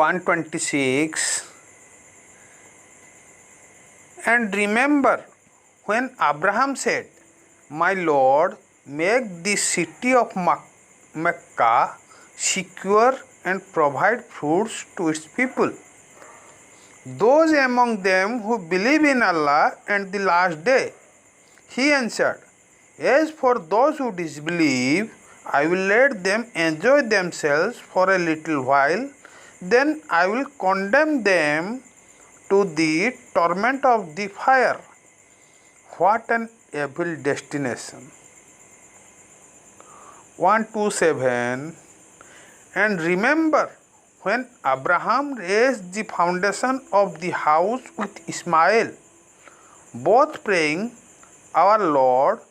126. And remember when Abraham said, "My Lord, make the city of Mecca secure and provide fruits to its people, those among them who believe in Allah and the last day." He answered, "As for those who disbelieve, I will let them enjoy themselves for a little while, then I will condemn them to the torment of the fire." What an evil destination. 127. And remember when Abraham raised the foundation of the house with Ismail, both praying, "Our Lord,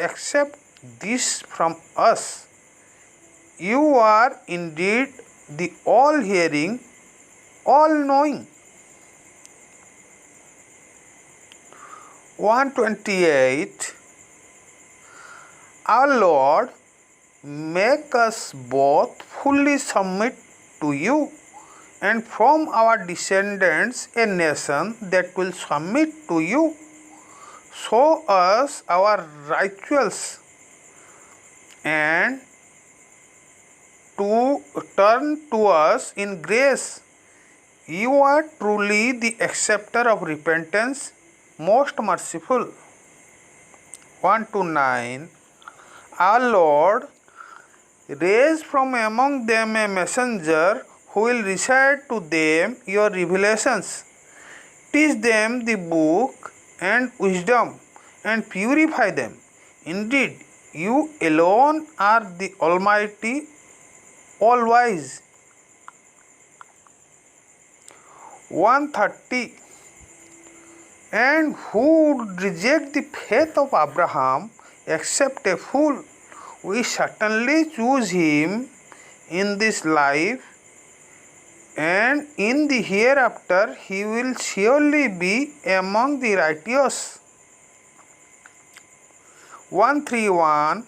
accept this from us. You are indeed the all-hearing, all-knowing." 128. Our Lord, make us both fully submit to you, and from our descendants a nation that will submit to you. Show us our rituals and to turn to us in grace. You are truly the acceptor of repentance, most merciful. 129. Our Lord, raise from among them a messenger who will recite to them your revelations, teach them the book and wisdom, and purify them. Indeed, you alone are the Almighty, all-wise. 130. And who would reject the faith of Abraham except a fool? We certainly choose him in this life, and in the hereafter he will surely be among the righteous. 131.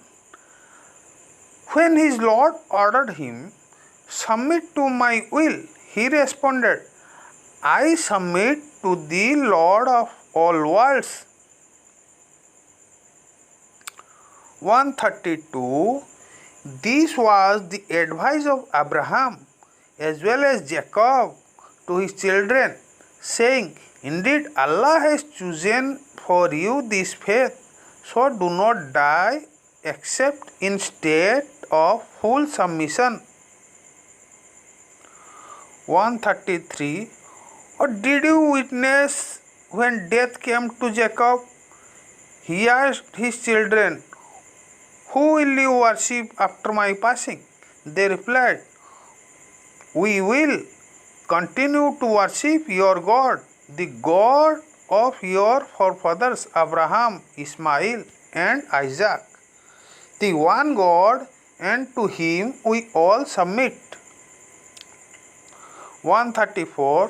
When his Lord ordered him, "Submit to my will," he responded, "I submit to the Lord of all worlds." 132. This was the advice of Abraham as well as Jacob to his children, saying, "Indeed, Allah has chosen for you this faith, so do not die except in state of full submission." 133. Or did you witness when death came to Jacob? He asked his children, "Who will you worship after my passing?" They replied, "We will continue to worship your God, the God of your forefathers Abraham, Ismail, and Isaac, the one God, and to him we all submit." 134.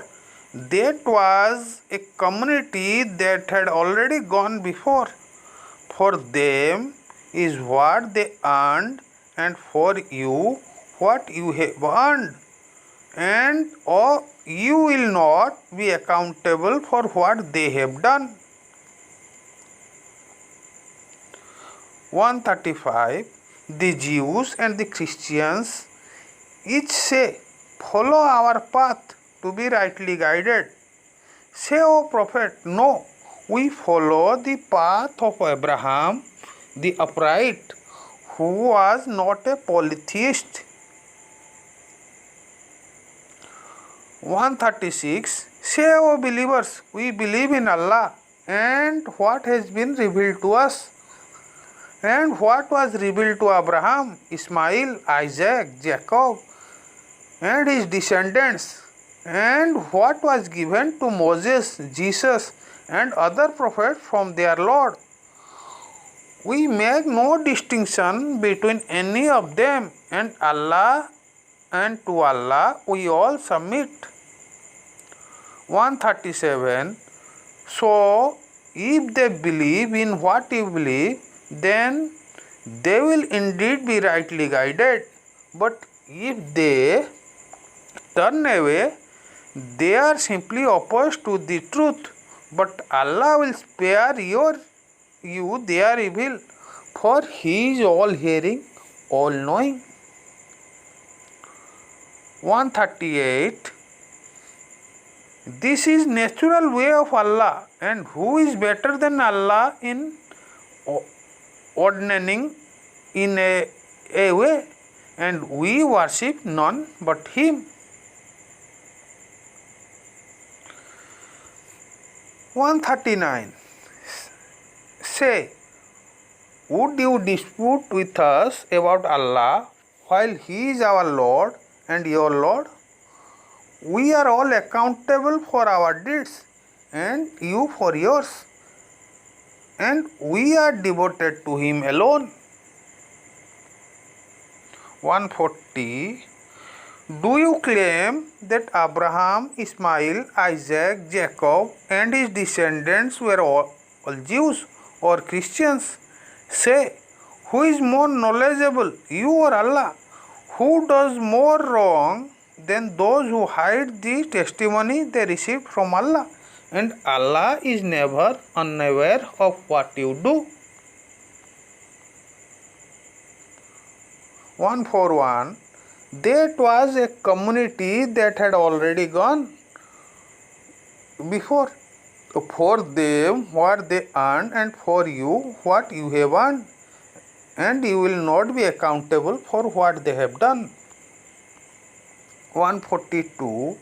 That was a community that had already gone before. For them is what they earned, and for you what you have earned, and you will not be accountable for what they have done. 135. The Jews and the Christians each say, "Follow our path to be rightly guided." Say, "O Prophet, no, we follow the path of Abraham the upright, who was not a polytheist." 136. Say, "O believers, we believe in Allah and what has been revealed to us, and what was revealed to Abraham, Ismail, Isaac, Jacob, and his descendants, and what was given to Moses, Jesus, and other prophets from their Lord. We make no distinction between any of them, and to Allah we all submit." 137. So, if they believe in what you believe, then they will indeed be rightly guided. But if they turn away, they are simply opposed to the truth. But Allah will spare you their evil, for He is all hearing, all knowing. 138. This is natural way of Allah, and who is better than Allah in ordaining in a way, and we worship none but Him. 139. Say, would you dispute with us about Allah while He is our Lord and your Lord? We are all accountable for our deeds, and you for yours, and we are devoted to Him alone. 140. Do you claim that Abraham, Ismail, Isaac, Jacob, and his descendants were all Jews or Christians? Say, who is more knowledgeable, you or Allah? Who does more wrong than those who hide the testimony they received from Allah? And Allah is never unaware of what you do. 141. That was a community that had already gone before. For them what they earned, and for you what you have earned, and you will not be accountable for what they have done. 142.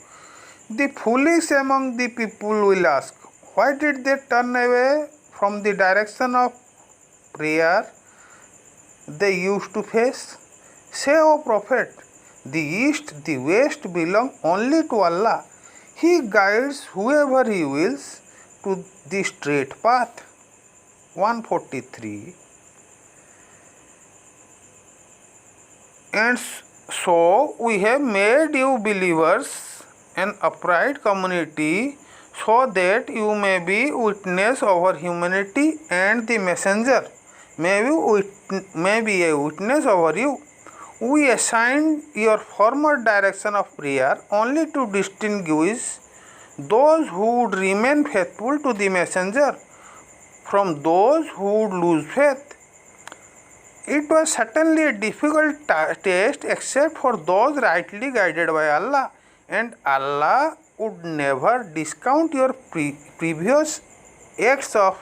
The foolish among the people will ask, why did they turn away from the direction of prayer they used to face? Say, O Prophet, the east, the west belong only to Allah. He guides whoever He wills to the straight path. 143. And so we have made you believers an upright community, so that you may be witness over humanity, and the messenger may be a witness over you. We assigned your former direction of prayer only to distinguish those who would remain faithful to the messenger from those who would lose faith. It was certainly a difficult test, except for those rightly guided by Allah, and Allah would never discount your previous acts of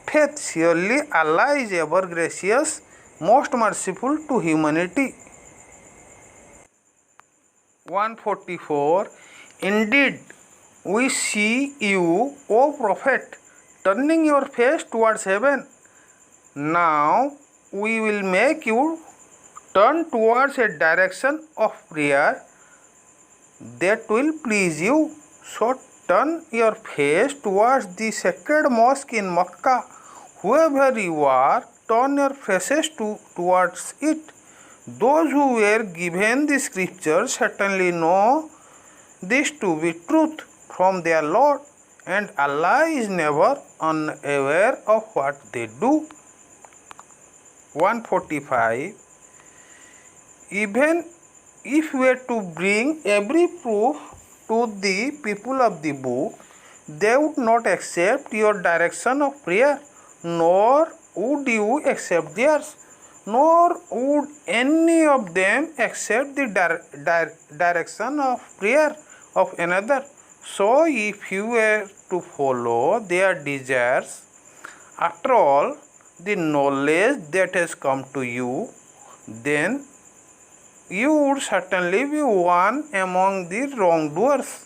faith. Surely Allah is ever gracious, most merciful to humanity. 144. Indeed, we see you, O Prophet, turning your face towards heaven. Now we will make you turn towards a direction of prayer that will please you. So turn your face towards the sacred mosque in Makkah. Whoever you are, turn your faces towards it. Those who were given the scriptures certainly know this to be truth from their Lord, and Allah is never unaware of what they do. 145. Even if we were to bring every proof to the people of the book, they would not accept your direction of prayer, nor would you accept theirs, nor would any of them accept the direction of prayer of another. So if you were to follow their desires, after all the knowledge that has come to you, then you would certainly be one among the wrongdoers.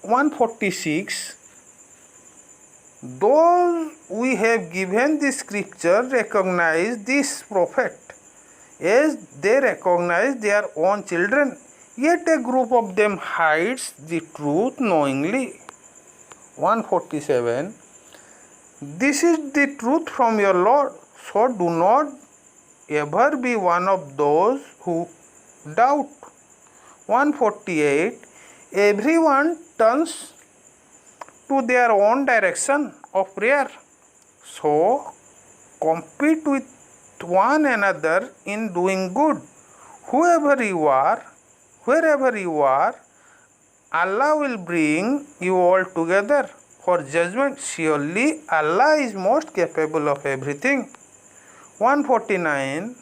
146. Those we have given the scripture recognize this prophet as they recognize their own children, yet a group of them hides the truth knowingly. 147. This is the truth from your Lord, so do not ever be one of those who doubt. 148. Everyone turns to their own direction of prayer, so compete with one another in doing good. whoever you are, wherever you are, Allah will bring you all together for judgment. Surely Allah is most capable of everything. 149.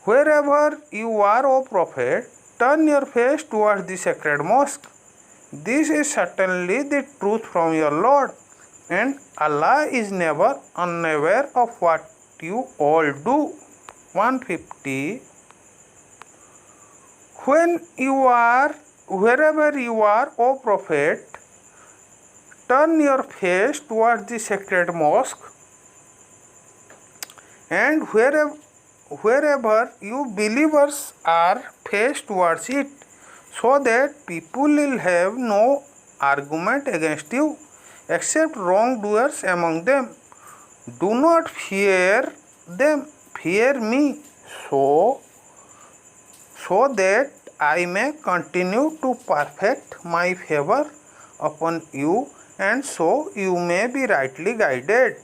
Wherever you are, O Prophet, turn your face towards the sacred mosque. This is certainly the truth from your Lord, and Allah is never unaware of what you all do. 150. Wherever you are, O Prophet, turn your face towards the sacred mosque, and wherever you believers are, face towards it, so that people will have no argument against you except wrongdoers among them. Do not fear them, fear me, so that I may continue to perfect my favor upon you, and so you may be rightly guided.